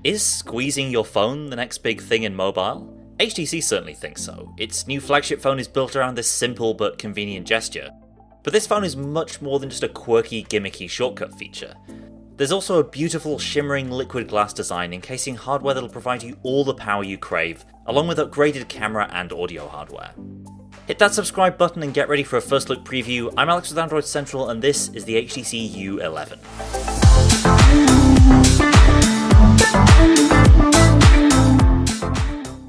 Is squeezing your phone the next big thing in mobile? HTC certainly thinks so. Its new flagship phone is built around this simple but convenient gesture. But this phone is much more than just a quirky, gimmicky shortcut feature. There's also a beautiful shimmering liquid glass design encasing hardware that'll provide you all the power you crave, along with upgraded camera and audio hardware. Hit that subscribe button and get ready for a first look preview. I'm Alex with Android Central and this is the HTC U11.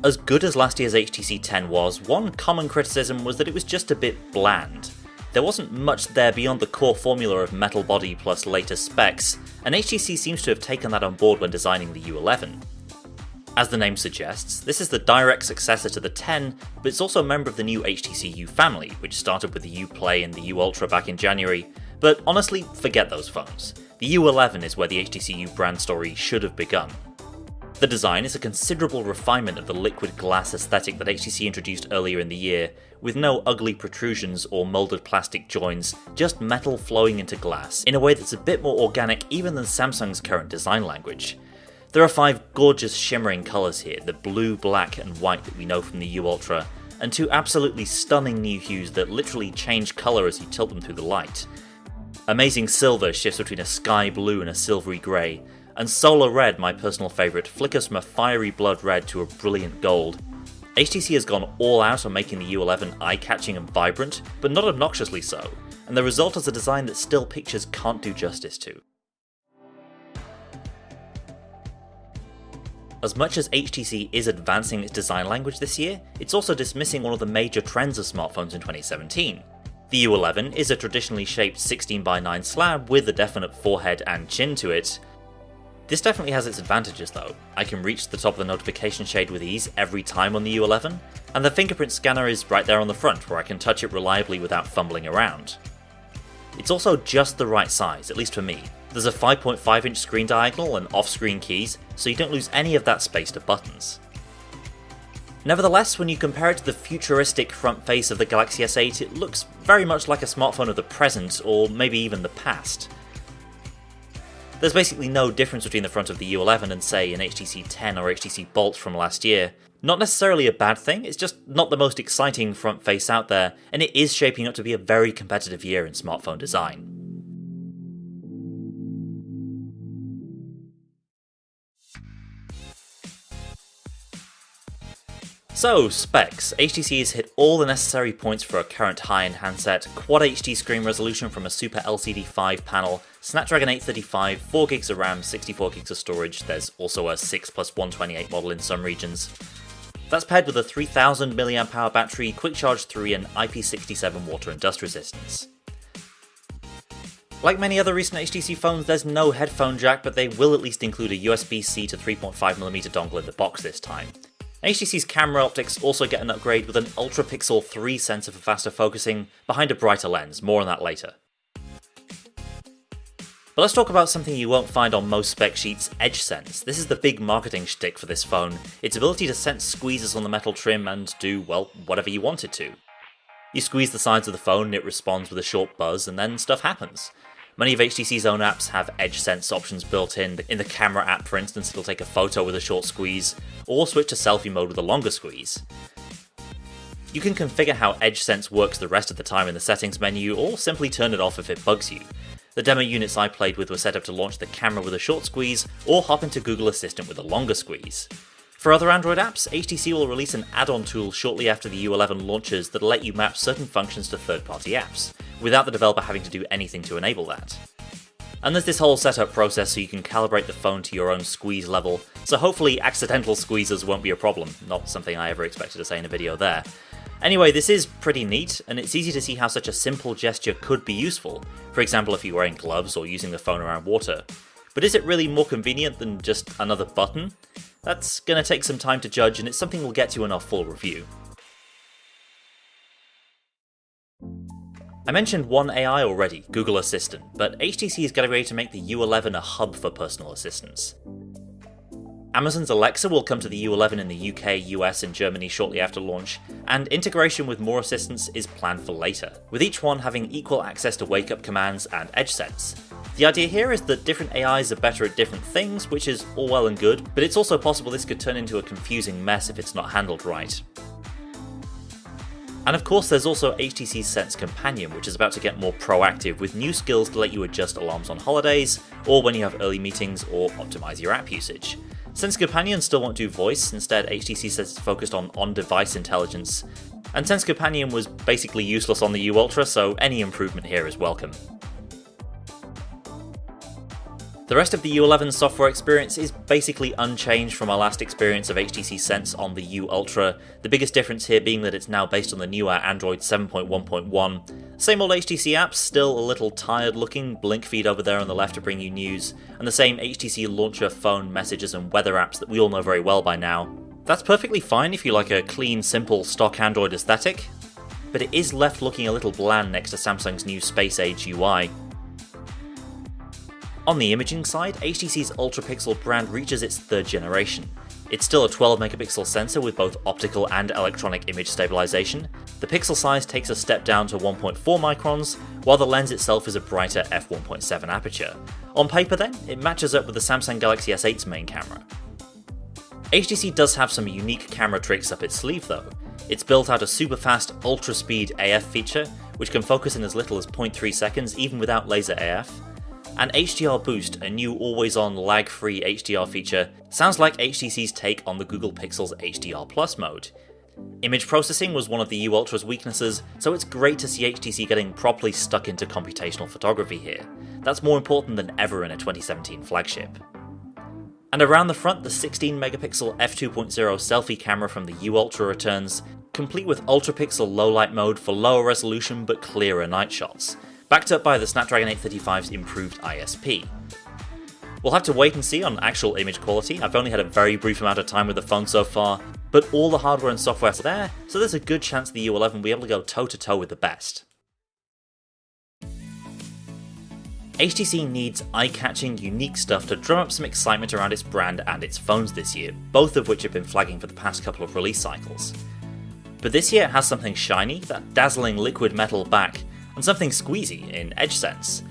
As good as last year's HTC 10 was, one common criticism was that it was just a bit bland. There wasn't much there beyond the core formula of metal body plus latest specs, and HTC seems to have taken that on board when designing the U11. As the name suggests, this is the direct successor to the 10, but it's also a member of the new HTC U family, which started with the U Play and the U Ultra back in January. But honestly, forget those phones. The U11 is where the HTC U brand story should have begun. The design is a considerable refinement of the liquid glass aesthetic that HTC introduced earlier in the year, with no ugly protrusions or moulded plastic joins, just metal flowing into glass in a way that's a bit more organic even than Samsung's current design language. There are 5 gorgeous shimmering colours here, the blue, black and white that we know from the U Ultra, and 2 absolutely stunning new hues that literally change colour as you tilt them through the light. Amazing Silver shifts between a sky blue and a silvery grey, and Solar Red, my personal favourite, flickers from a fiery blood red to a brilliant gold. HTC has gone all out on making the U11 eye-catching and vibrant, but not obnoxiously so, and the result is a design that still pictures can't do justice to. As much as HTC is advancing its design language this year, it's also dismissing one of the major trends of smartphones in 2017. The U11 is a traditionally shaped 16:9 slab with a definite forehead and chin to it. This definitely has its advantages though. I can reach the top of the notification shade with ease every time on the U11, and the fingerprint scanner is right there on the front where I can touch it reliably without fumbling around. It's also just the right size, at least for me. There's a 5.5-inch screen diagonal and off-screen keys, so you don't lose any of that space to buttons. Nevertheless, when you compare it to the futuristic front face of the Galaxy S8, it looks very much like a smartphone of the present, or maybe even the past. There's basically no difference between the front of the U11 and say an HTC 10 or HTC Bolt from last year. Not necessarily a bad thing, it's just not the most exciting front face out there, and it is shaping up to be a very competitive year in smartphone design. So, specs. HTC has hit all the necessary points for a current high-end handset, Quad HD screen resolution from a Super LCD 5 panel, Snapdragon 835, 4GB of RAM, 64GB of storage, there's also a 6+128 model in some regions. That's paired with a 3000 mAh battery, quick charge 3 and IP67 water and dust resistance. Like many other recent HTC phones, there's no headphone jack, but they will at least include a USB-C to 3.5mm dongle in the box this time. HTC's camera optics also get an upgrade with an Ultra Pixel 3 sensor for faster focusing, behind a brighter lens, more on that later. But let's talk about something you won't find on most spec sheets, EdgeSense. This is the big marketing shtick for this phone, its ability to sense squeezes on the metal trim and do, well, whatever you want it to. You squeeze the sides of the phone and it responds with a short buzz and then stuff happens. Many of HTC's own apps have EdgeSense options built in. In the camera app, for instance, it'll take a photo with a short squeeze, or switch to selfie mode with a longer squeeze. You can configure how EdgeSense works the rest of the time in the settings menu, or simply turn it off if it bugs you. The demo units I played with were set up to launch the camera with a short squeeze, or hop into Google Assistant with a longer squeeze. For other Android apps, HTC will release an add-on tool shortly after the U11 launches that'll let you map certain functions to third-party apps, without the developer having to do anything to enable that. And there's this whole setup process so you can calibrate the phone to your own squeeze level, so hopefully accidental squeezes won't be a problem, not something I ever expected to say in a video there. Anyway, this is pretty neat, and it's easy to see how such a simple gesture could be useful, for example if you're wearing gloves or using the phone around water. But is it really more convenient than just another button? That's gonna take some time to judge, and it's something we'll get to in our full review. I mentioned One AI already, Google Assistant, but HTC is getting ready to make the U11 a hub for personal assistants. Amazon's Alexa will come to the U11 in the UK, US and Germany shortly after launch, and integration with more assistants is planned for later, with each one having equal access to wake-up commands and EdgeSense. The idea here is that different AIs are better at different things, which is all well and good, but it's also possible this could turn into a confusing mess if it's not handled right. And of course there's also HTC's Sense Companion, which is about to get more proactive with new skills to let you adjust alarms on holidays, or when you have early meetings, or optimize your app usage. Sense Companion still won't do voice, instead HTC says it's focused on on-device intelligence, and Sense Companion was basically useless on the U Ultra, so any improvement here is welcome. The rest of the U11 software experience is basically unchanged from our last experience of HTC Sense on the U Ultra, the biggest difference here being that it's now based on the newer Android 7.1.1. Same old HTC apps, still a little tired looking, blink feed over there on the left to bring you news, and the same HTC launcher, phone, messages and weather apps that we all know very well by now. That's perfectly fine if you like a clean, simple, stock Android aesthetic, but it is left looking a little bland next to Samsung's new Space Age UI. On the imaging side, HTC's Ultrapixel brand reaches its third generation. It's still a 12 megapixel sensor with both optical and electronic image stabilization. The pixel size takes a step down to 1.4 microns, while the lens itself is a brighter f1.7 aperture. On paper then, it matches up with the Samsung Galaxy S8's main camera. HTC does have some unique camera tricks up its sleeve though. It's built out a super fast ultra speed AF feature, which can focus in as little as 0.3 seconds even without laser AF. And HDR Boost, a new always-on lag-free HDR feature, sounds like HTC's take on the Google Pixel's HDR Plus mode. Image processing was one of the U Ultra's weaknesses, so it's great to see HTC getting properly stuck into computational photography here. That's more important than ever in a 2017 flagship. And around the front, the 16 megapixel f2.0 selfie camera from the U Ultra returns, complete with ultra-pixel low-light mode for lower resolution but clearer night shots, backed up by the Snapdragon 835's improved ISP. We'll have to wait and see on actual image quality. I've only had a very brief amount of time with the phone so far, but all the hardware and software are there, so there's a good chance the U11 will be able to go toe-to-toe with the best. HTC needs eye-catching, unique stuff to drum up some excitement around its brand and its phones this year, both of which have been flagging for the past couple of release cycles. But this year it has something shiny, that dazzling liquid metal back, and something squeezy in EdgeSense.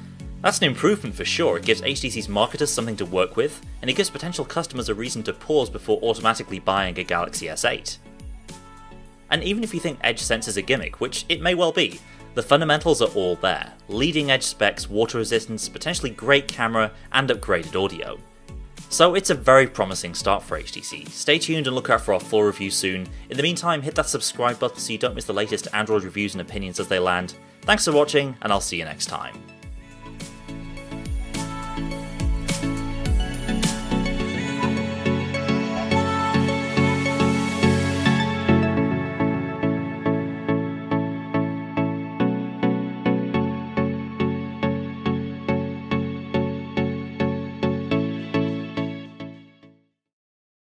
That's an improvement for sure. It gives HTC's marketers something to work with, and it gives potential customers a reason to pause before automatically buying a Galaxy S8. And even if you think EdgeSense is a gimmick, which it may well be, the fundamentals are all there. Leading edge specs, water resistance, potentially great camera, and upgraded audio. So it's a very promising start for HTC. Stay tuned and look out for our full review soon. In the meantime, hit that subscribe button so you don't miss the latest Android reviews and opinions as they land. Thanks for watching, and I'll see you next time.